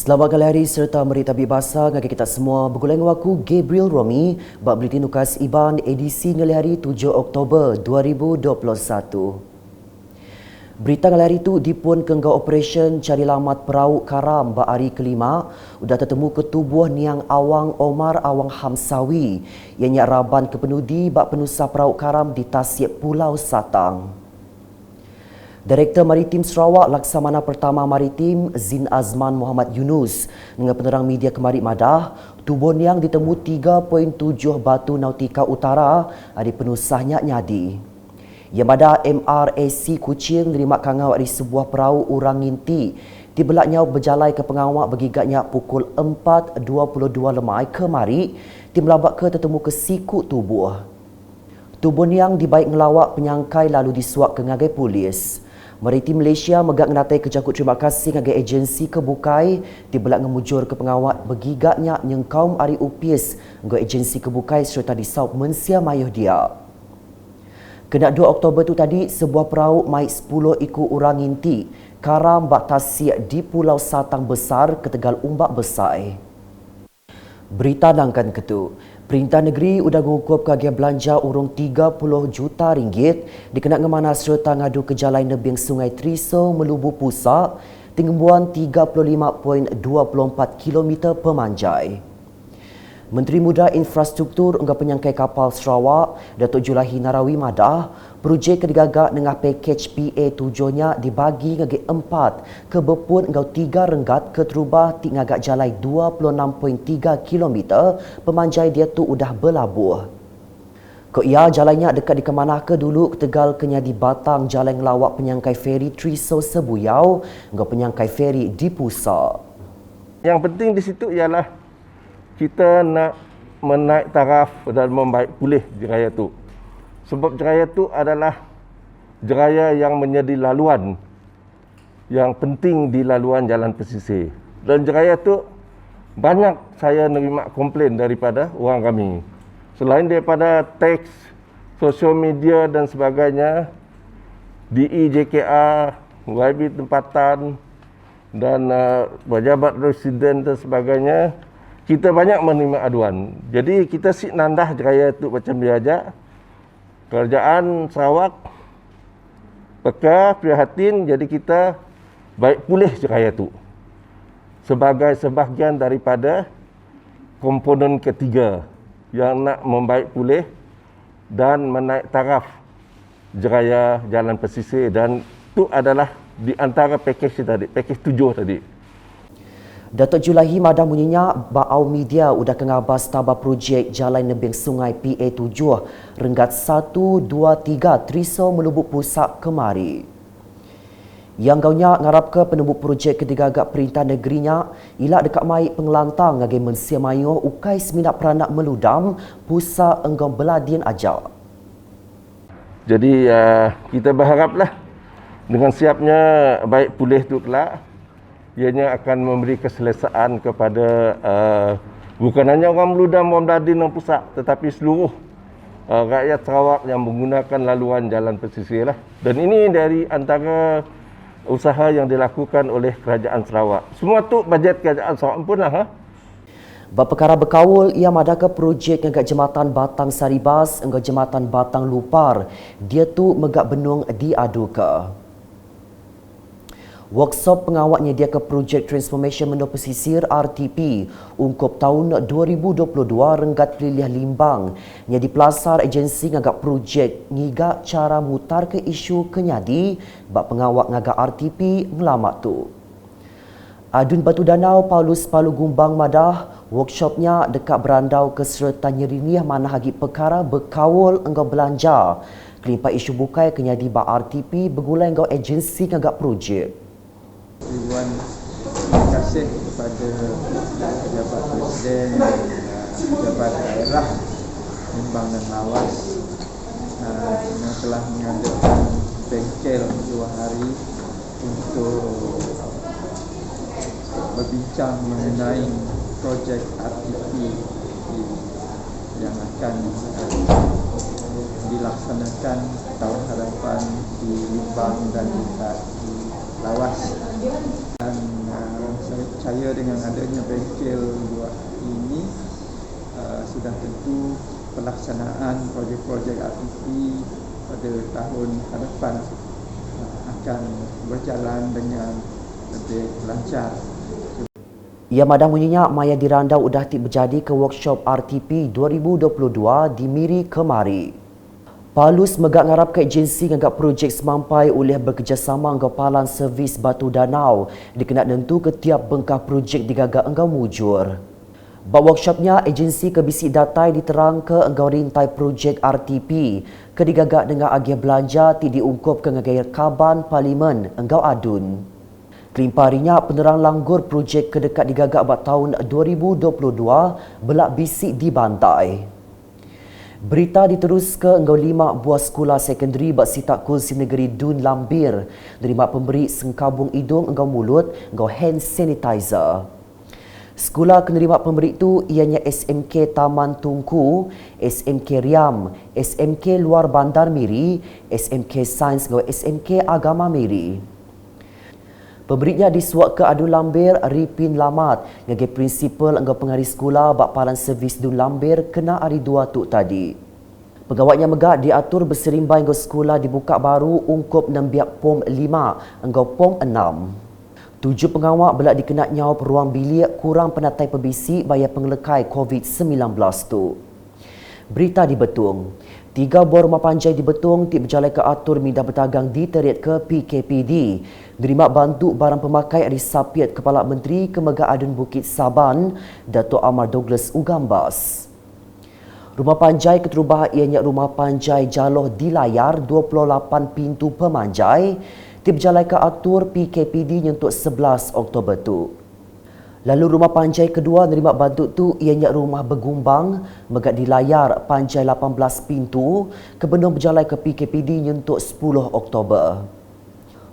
Selamat kali hari serta mari tabik bahasa ngagi kita semua bergulai dengan aku Gabriel Romi bab bulletin nukas IBAN edisi ngali hari 7 Oktober 2021. Berita ngali hari itu dipun kenggau operasi cari lamat perahu karam bak hari kelima sudah tertemu ketubuh Niang Awang Omar Awang Hamsawi yang nyak raban kepenudi bak penusah perahu karam di Tasik Pulau Satang. Direktur Maritim Sarawak Laksamana Pertama Maritim Zin Azman Muhammad Yunus dengan penerang media kemari madah, tubuh Niang ditemu 3.7 batu nautika utara dari penusahnya nyadi. Yang madah MRAC Kuching nerima kangau dari sebuah perahu urang nginti di belaknya berjalai ke pengawak bergigatnya pukul 4.22 lemai kemari di melabak ke tertemu ke siku tubuh. Tubuh Niang dibaik ngelawak penyangkai lalu disuap ke ngagai polis. Maritim Malaysia megak ngenatai kejakut terima kasih ngagai agensi kebukai di belak ngemujur ke pengawat bergigatnya nyengkaum ari upis ngagai agensi kebukai serta di South Mensia Mayuh dia. Kena 2 Oktober tu tadi sebuah perahu mai 10 ikut orang inti karam bak Tasik di Pulau Satang Besar ke Tegal Umbak Besar. Berita nangkan ketu. Perintah negeri sudah mengukup kagian belanja urung 30 juta ringgit dikenal ngemana serta ngadu ke jalan nebing Sungai Triso Melubu Pusak tinggembuan 35.24 km pemanjai. Menteri Muda Infrastruktur Enggak Penyangkai Kapal Sarawak, Datuk Julahi Narawi madah, projek kedigagak dengan pakej PA7-nya dibagi ngagak 4 ke bepun engkau 3 renggat ke terubah ngagak jalai 26.3 km pemanjai dia tu udah berlabuh. Ko ia jalannya dekat di kemana ke dulu ke Tegal kenya di Batang jalan ngelawak penyangkai feri Triso Sebuyau engkau penyangkai feri di Pusak. Yang penting di situ ialah kita nak menaik taraf dan membaik pulih jeraya tu. Sebab jeraya tu adalah jeraya yang menjadi laluan yang penting di laluan jalan pesisir. Dan jeraya tu banyak saya nerima komplain daripada orang kami. Selain daripada teks, sosial media dan sebagainya, DEJKR, YB tempatan dan pejabat residen dan sebagainya, kita banyak menerima aduan. Jadi kita sik nandah jeraya tu macam diajak. Kerajaan Sarawak peka prihatin, jadi kita baik pulih jeraya tu sebagai sebahagian daripada komponen ketiga yang nak membaik pulih dan menaik taraf jeraya jalan pesisir, dan itu adalah di antara pakej tadi, pakej 7 tadi. Datuk Julahi madah bunyinya Ba'au Media udah kengabas tabah projek Jalan Nebing Sungai PA7 renggat 1, 2, 3 Triso Melubuk Pusak kemari. Yang gaunya ngarap ke penembuk projek kedigagak perintah negerinya ilak dekat mai pengelantang ngagi Mensia Mayuh ukai seminat peranak meludam Pusak enggam beladin ajak. Jadi kita berharaplah dengan siapnya baik pulih tu kelak, ianya akan memberi keselesaan kepada bukan hanya orang meludam, orang beladin dan Pusak, tetapi seluruh rakyat Sarawak yang menggunakan laluan jalan pesisir lah. Dan ini dari antara usaha yang dilakukan oleh Kerajaan Sarawak. Semua tu bajet Kerajaan Sarawak pun lah. Bab perkara berkawul, ia madah ke projek ngagak Jembatan Batang Saribas engkau Jembatan Batang Lupar. Dia tu megak benung diadu ke. Workshop pengawaknya dia ke projek Transformation Mendung Pesisir RTP ungkup tahun 2022 renggat pilih limbang yang dipelasar agensi ngagak projek ngigak cara mutar ke isu kenyadi bak pengawak ngagak RTP ngelamak tu. Adun Batu Danau Paulus Palu Gumbang madah workshopnya dekat berandau ke serta nyerinih mana hagi perkara berkawul engkau belanja kelimpa isu bukai kenyadi bak RTP bergulai engkau agensi ngagak projek. Ribuan terima kasih kepada pejabat Presiden dan pejabat daerah Limbang dan Lawas yang telah mengadakan bengkel 2 hari untuk berbincang mengenai projek RTP yang akan dilaksanakan tahun hadapan di Limbang dan di lawas. Dan saya percaya dengan adanya bengkel buat ini sudah tentu pelaksanaan projek-projek RTP pada tahun hadapan akan berjalan dengan lebih lancar. Ia madang menyenyak maya dirandau udah tik berjadi ke workshop RTP 2022 di Miri Kemari. Palus megak ngarap ke agensi ngagak projek semampai oleh bekerjasama engkau palan servis Batu Danau dikena nentu ketiap bengkah projek digagak engkau mujur. Bak workshopnya, agensi kebisik datai diterang ke engkau rintai projek RTP ke digagak dengan agih belanja ti diungkup ke ngagaya kaban parlimen engkau adun. Kelimparinya penerang langgur projek kedekat digagak bak tahun 2022 belak bisik dibantai. Berita diterus ke engkau 5 buah sekolah sekondari bak sitak kursi negeri Dun Lambir nerima pemberi sengkabung hidung engkau mulut engkau hand sanitizer. Sekolah penerima pemberi itu ianya SMK Taman Tungku, SMK Riam, SMK Luar Bandar Miri, SMK Sains engkau SMK Agama Miri. Pemberinya disuak ke Adun Lambir Ripin Lamat ngagai prinsipal engkau pengari sekolah bak palan servis Dun Lambir kena hari 2 tu tadi. Pegawainya megak diatur berserimbai engkau sekolah dibuka baru ungkup 6 biak POM 5 engkau POM 6. 7 pengawak belak dikena nyawap ruang bilik kurang penatai pebisik bayar pengelekai COVID-19 tu. Berita di Betung. 3 buah rumah panjai di Betung tik berjalan ke atur minda berdagang diterit ke PKPD. Nerima bantu barang pemakai dari Sapiat Kepala Menteri Kemega Adun Bukit Saban, Dato' Amar Douglas Ugambas. Rumah panjai keterubah ianya rumah panjai Jaloh di Layar 28 pintu pemanjai tip berjalan ke atur PKPD nyentuk 11 Oktober tu. Lalu rumah panjai kedua nerima bantu tu ianya rumah Begumbang megak di Layar panjai 18 pintu kebenung berjalan ke PKPD nyentuk 10 Oktober.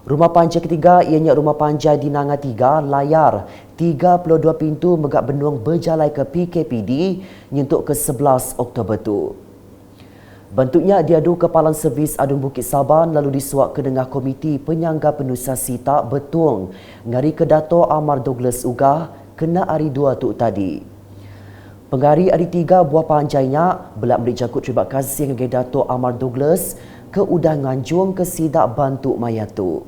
Rumah panjai ketiga ianya rumah panjai di Nanga 3 Layar 32 pintu megak benung berjalan ke PKPD nyentuk ke 11 Oktober tu. Bentuknya diadu kepalan servis Adun Bukit Saban lalu disuak ke dengah komiti penyangga penusa sita Betung ngari ke Dato' Amar Douglas Ugah kena hari 2 tu tadi. Penggari hari 3 buah panjainya belak beri jakut terima kasih kepada Dato' Amar Douglas ke udah nganjung ke sidak bantu mayatu.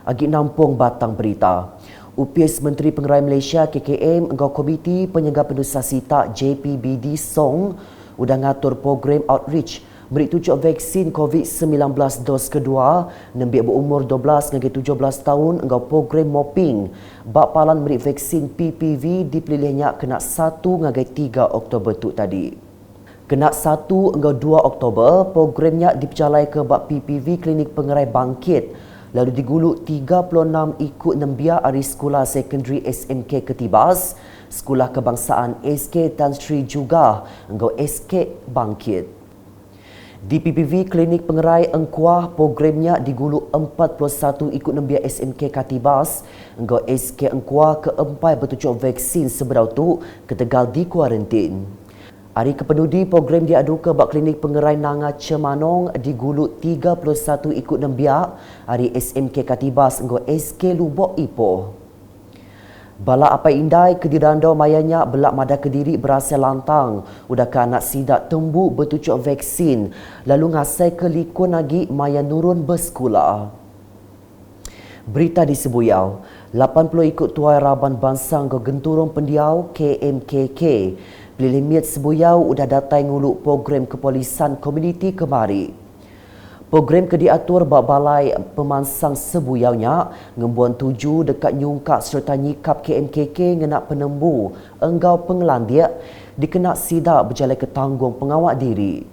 Agi nampung batang berita. UPS Menteri Pengerai Malaysia KKM engkau komiti penyangga penusa sita JPBD Song udah ngatur program outreach beri tujuh vaksin COVID-19 dos kedua nembiak berumur 12 hingga 17 tahun engkau program mopping bak palan beri vaksin PPV dipilihnya kena 1 hingga 3 Oktober tu tadi. Kena 1 hingga 2 Oktober programnya diperjalai ke bak PPV Klinik Pengerai Bangkit lalu diguluk 36 ikut nembiak dari sekolah sekondari SMK Ketibas, Sekolah Kebangsaan SK Tan Sri juga engkau SK Bangkit. Di PPV Klinik Pengerai Engkuah programnya diguluk 41 ikut nembiak SMK Katibas engkau SK Engkuah keempat bertujuh vaksin seberau tu ke Tegal di kuarantin. Hari kepenudi program diadu ke bak Klinik Pengerai Nanga Cemanong diguluk 31 ikut nembiak hari SMK Katibas engkau SK Lubok Ipoh. Bala apa indai ke dirandau mayanya belak mada Kediri berasa lantang udah ke anak sidak tembuk bertucuk vaksin lalu ngasai ke likun lagi maya nurun bersekolah. Berita di Sebuyau, 80 ikut tuai Raban Bansang ke Genturung Pendiau KMKK. Pilih miat Sebuyau udah datai nguluk program kepolisan komuniti Kemari. Program ke diatur bak balai pemansang Sebuyaunya ngembuan 7 dekat nyungkak serta nyikap KMKK ngenak penembu enggau pengelandiak dikenak sidak berjalan ke tanggung pengawak diri.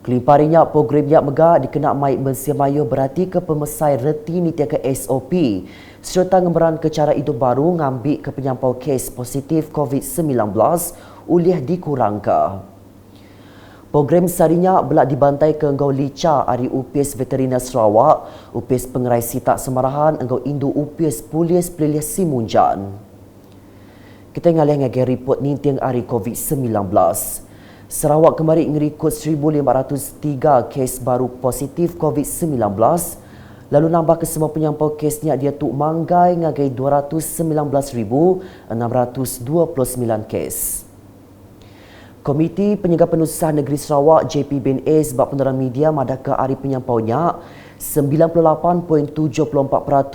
Kelimparinya programnya megak dikenak maik mensiamayo berarti ke pemesai reti nitia ke SOP serta ngemberan ke cara hidup baru ngambil ke penyampau kes positif COVID-19 ulih dikurangkan. Program sarinya belak dibantai ke engkau Lica hari UPS Veteriner Sarawak, UPS Pengerai Sitak Semarahan, engkau Indu UPS Polis Pelilih Simunjan. Kita ngalih ngagai report nintiang hari COVID-19. Sarawak kembali ngerikut 1,503 kes baru positif COVID-19. Lalu nambah ke semua penyampau kesnya dia tu manggai ngagai 219,629 kes. Komiti Penyegar Penusisan Negeri Sarawak JPBNA sebab penerangan media madaka hari penyampaunya 98.74%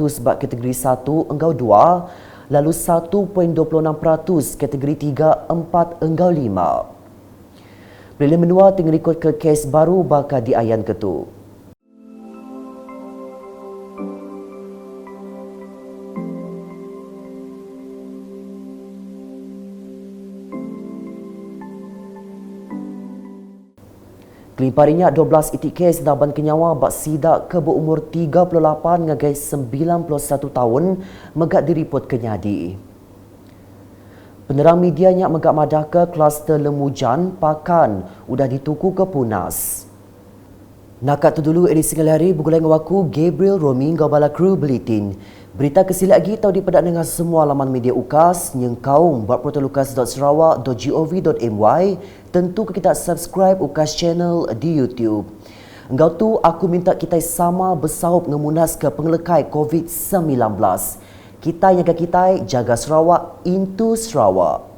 sebab kategori 1 engkau 2, lalu 1.26% kategori 3, 4 engkau 5. Bila menua tengah rekod ke kes baru bakal diayan ketu. Kelimparinya 12 itik kes daban kenyawa bak sidak ke berumur 38 ngagai 91 tahun megak diripot kenyadi. Penerang medianya megak madaka kluster Lemujan, Pakan udah dituku ke Punas. Nakat tu dulu edisi hari bergulai dengan waku Gabriel Romi Gabala Kru Bulletin. Berita kesili lagi tahu dipedak dengan semua laman media UKAS yang kaum buat portalukas.sarawak.gov.my. Tentu kita subscribe UKAS channel di YouTube. Engkau tu aku minta kita sama bersahub ngemunas ke pengelekai COVID-19. Kita jaga Sarawak into Sarawak.